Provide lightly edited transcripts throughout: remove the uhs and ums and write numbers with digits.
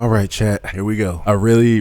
All right, chat, here we go. I really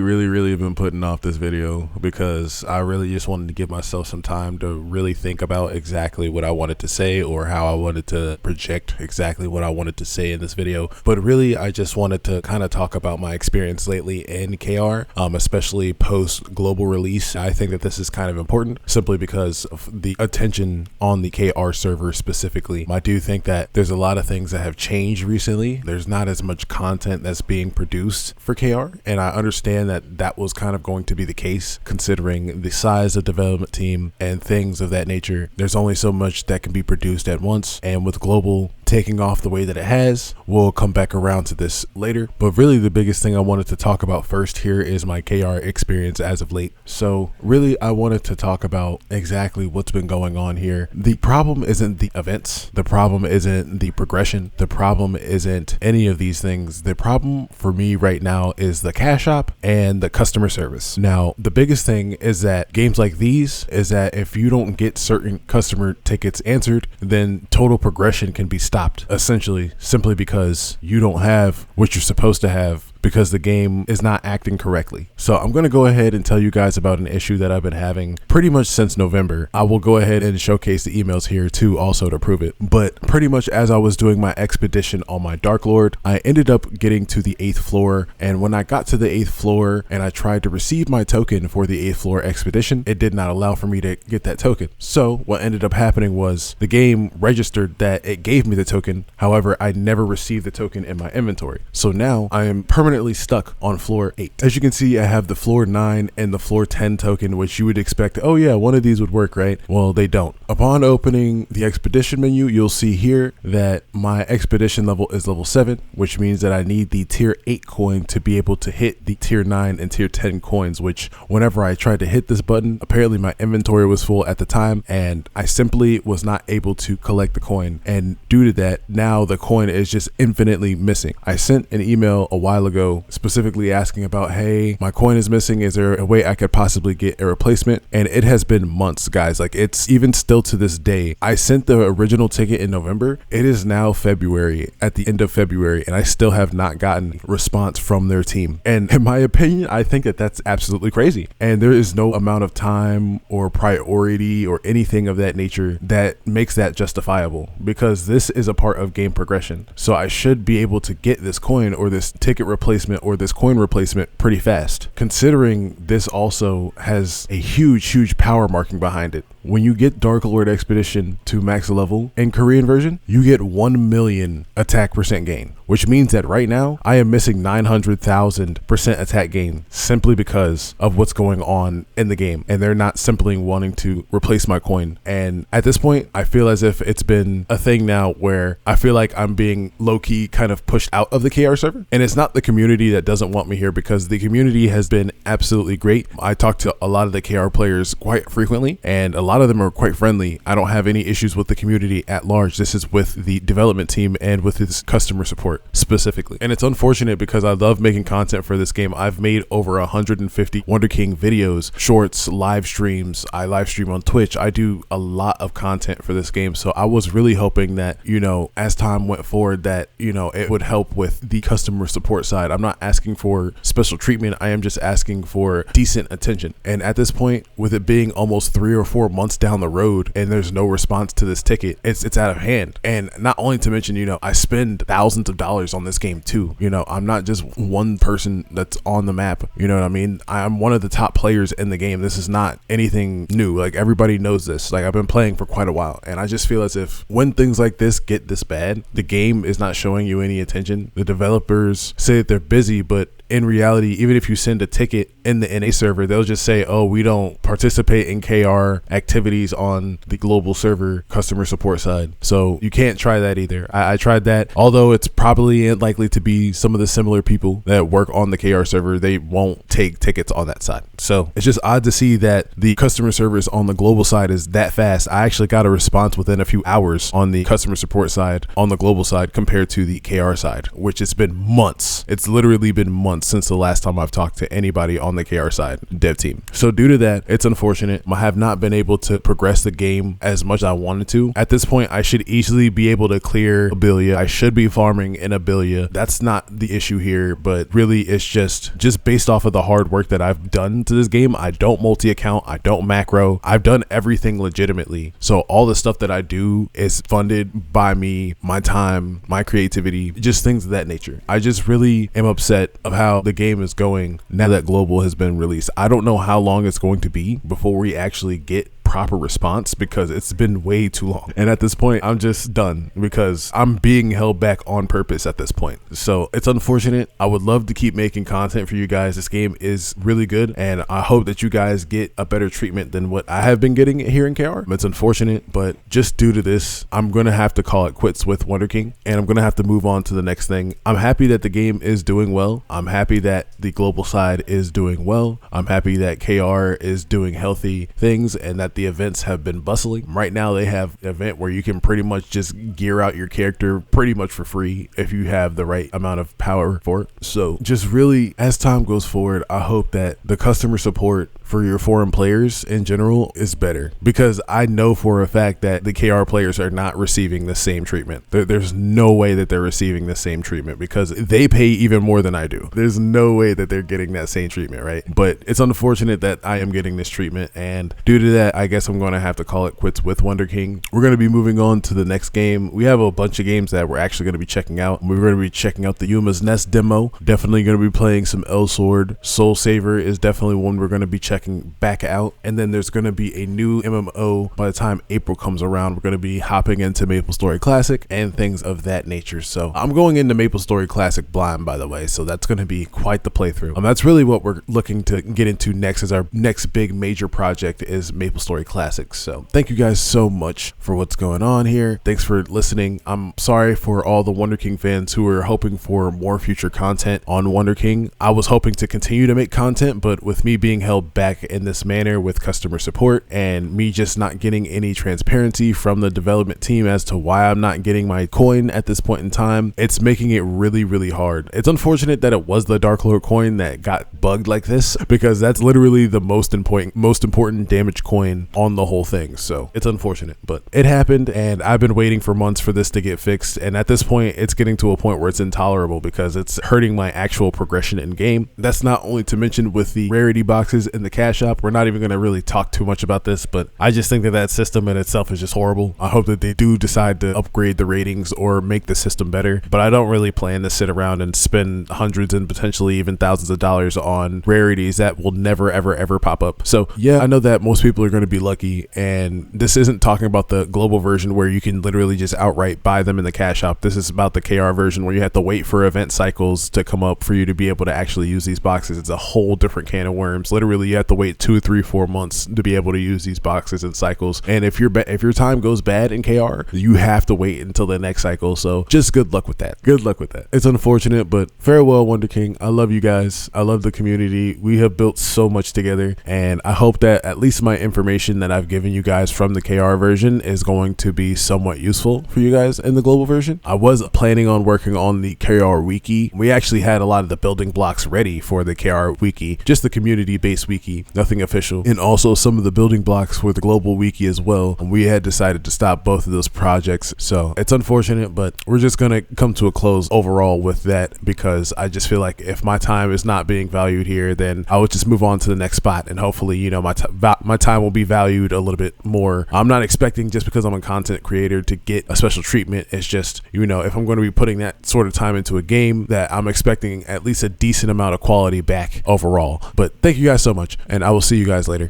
have been putting off this video because I really just wanted to give myself some time to really think about exactly what I wanted to say or how I wanted to project exactly what I wanted to say in this video. But really, I just wanted to kind of talk about my experience lately in KR, especially post global release. I think that this is kind of important simply because of the attention on the KR server specifically. I do think that there's a lot of things that have changed recently. There's not as much content that's being produced for KR, and I understand that that was kind of going to be the case considering the size of development team and things of that nature. There's only so much that can be produced at once, and with global taking off the way that it has, we'll come back around to this later. But really the biggest thing I wanted to talk about first here is my KR experience as of late. So really I wanted to talk about exactly what's been going on here. The problem isn't the events, the problem isn't the progression, the problem isn't any of these things. The problem for me right now is the cash shop and the customer service. Now the biggest thing is that games like these is that if you don't get certain customer tickets answered, then total progression can be stopped, essentially simply because you don't have what you're supposed to have because the game is not acting correctly. So I'm going to go ahead and tell you guys about an issue that I've been having pretty much since November. I will go ahead and showcase the emails here too also to prove it. But pretty much as I was doing my expedition on my Dark Lord, I ended up getting to the 8th floor, and when I got to the 8th floor and I tried to receive my token for the 8th floor expedition, it did not allow for me to get that token. So what ended up happening was the game registered that it gave me the token. However, I never received the token in my inventory. So now I am permanently stuck on floor 8. As you can see, I have the floor 9 and the floor 10 token, which you would expect, oh yeah, one of these would work, right? Well, they don't. Upon opening the expedition menu, you'll see here that my expedition level is level 7, which means that I need the tier 8 coin to be able to hit the tier 9 and tier 10 coins, which whenever I tried to hit this button, apparently my inventory was full at the time and I simply was not able to collect the coin. And due to that, now the coin is just infinitely missing. I sent an email a while ago specifically asking about, hey, my coin is missing, is there a way I could possibly get a replacement? And it has been months, guys. Like, it's even still to this day. I sent the original ticket in November. It is now February, at the end of February, and I still have not gotten response from their team. And in my opinion, I think that that's absolutely crazy, and there is no amount of time or priority or anything of that nature that makes that justifiable, because this is a part of game progression. So I should be able to get this coin or this ticket replacement or this coin replacement pretty fast, considering this also has a huge power marking behind it. When you get Dark Lord Expedition to max level in Korean version, you get 1 million attack percent gain, which means that right now I am missing 900,000% attack gain simply because of what's going on in the game, and they're not simply wanting to replace my coin. And at this point, I feel as if it's been a thing now where I feel like I'm being low-key kind of pushed out of the KR server, and it's not the community that doesn't want me here, because the community has been absolutely great. I talk to a lot of the KR players quite frequently, and a lot of them are quite friendly. I don't have any issues with the community at large. This is with the development team and with its customer support specifically. And it's unfortunate because I love making content for this game. I've made over 150 WonderKing videos, shorts, live streams. I live stream on Twitch. I do a lot of content for this game. So I was really hoping that, you know, as time went forward, that, you know, it would help with the customer support side. I'm not asking for special treatment. I am just asking for decent attention. And at this point, with it being almost 3 or 4 months down the road and there's no response to this ticket, it's out of hand. And not only to mention, you know, I spend thousands of dollars on this game too. You know, I'm not just one person that's on the map. You know what I mean? I'm one of the top players in the game. This is not anything new. Like, everybody knows this. Like, I've been playing for quite a while, and I just feel as if when things like this get this bad, the game is not showing you any attention. The developers say that they're busy, but in reality, even if you send a ticket in the NA server, they'll just say, oh, we don't participate in KR activities on the global server customer support side. So you can't try that either. I tried that, although it's probably unlikely to be some of the similar people that work on the KR server. They won't take tickets on that side. So it's just odd to see that the customer service on the global side is that fast. I actually got a response within a few hours on the customer support side on the global side compared to the KR side, which it's been months. It's literally been months since the last time I've talked to anybody on the the KR side dev team. So due to that, it's unfortunate. I have not been able to progress the game as much as I wanted to. At this point, I should easily be able to clear Abilia. I should be farming in Abilia. That's not the issue here, but really it's just based off of the hard work that I've done to this game. I don't multi-account, I don't macro, I've done everything legitimately. So all the stuff that I do is funded by me, my time, my creativity, just things of that nature. I just really am upset of how the game is going now that Global has been released. I don't know how long it's going to be before we actually get proper response, because it's been way too long. And at this point, I'm just done because I'm being held back on purpose at this point. So it's unfortunate. I would love to keep making content for you guys. This game is really good, and I hope that you guys get a better treatment than what I have been getting here in KR. It's unfortunate, but just due to this, I'm going to have to call it quits with WonderKing, and I'm going to have to move on to the next thing. I'm happy that the game is doing well. I'm happy that the global side is doing well. I'm happy that KR is doing healthy things and that the events have been bustling. Right now they have an event where you can pretty much just gear out your character pretty much for free if you have the right amount of power for it. So just really, as time goes forward, I hope that the customer support for your foreign players in general is better, because I know for a fact that the KR players are not receiving the same treatment. There's no way that they're receiving the same treatment, because they pay even more than I do. There's no way that they're getting that same treatment, right? But it's unfortunate that I am getting this treatment, and due to that, I guess I'm going to have to call it quits with WonderKing. We're going to be moving on to the next game. We have a bunch of games that we're actually going to be checking out. We're going to be checking out the Yuma's Nest demo. Definitely going to be playing some Elsword. Soul Saver is definitely one we're going to be checking back out. And then there's going to be a new MMO by the time April comes around. We're going to be hopping into MapleStory Classic and things of that nature. So I'm going into MapleStory Classic blind, by the way. So that's going to be quite the playthrough. That's really what we're looking to get into next, as our next big major project is MapleStory Classic. So thank you guys so much for what's going on here. Thanks for listening. I'm sorry for all the WonderKing fans who are hoping for more future content on WonderKing. I was hoping to continue to make content, but with me being held back in this manner with customer support and me just not getting any transparency from the development team as to why I'm not getting my coin at this point in time, it's making it really, really hard. It's unfortunate that it was the Dark Lord coin that got bugged like this, because that's literally the most important damage coin on the whole thing. So it's unfortunate, but it happened, and I've been waiting for months for this to get fixed. And at this point, it's getting to a point where it's intolerable, because it's hurting my actual progression in game. That's not only to mention with the rarity boxes in the cash shop. We're not even going to really talk too much about this, but I just think that that system in itself is just horrible. I hope that they do decide to upgrade the ratings or make the system better, but I don't really plan to sit around and spend hundreds and potentially even thousands of dollars on rarities that will never, ever pop up. So yeah, I know that most people are going to be lucky, and this isn't talking about the global version where you can literally just outright buy them in the cash shop. This is about the KR version where you have to wait for event cycles to come up for you to be able to actually use these boxes. It's a whole different can of worms. Literally, you have to wait 2, 3, 4 months to be able to use these boxes and cycles. And if your time goes bad in KR, you have to wait until the next cycle. So just good luck with that. Good luck with that. It's unfortunate, but farewell, WonderKing. I love you guys. I love the community. We have built so much together, and I hope that at least my information that I've given you guys from the KR version is going to be somewhat useful for you guys in the global version. I was planning on working on the KR wiki. We actually had a lot of the building blocks ready for the KR wiki, just the community-based wiki, nothing official, and also some of the building blocks for the global wiki as well. And we had decided to stop both of those projects. So it's unfortunate, but we're just going to come to a close overall with that, because I just feel like if my time is not being valued here, then I would just move on to the next spot, and hopefully, you know, my time will be valued a little bit more. I'm not expecting, just because I'm a content creator, to get a special treatment. It's just, you know, if I'm going to be putting that sort of time into a game, that I'm expecting at least a decent amount of quality back overall. But thank you guys so much, and I will see you guys later.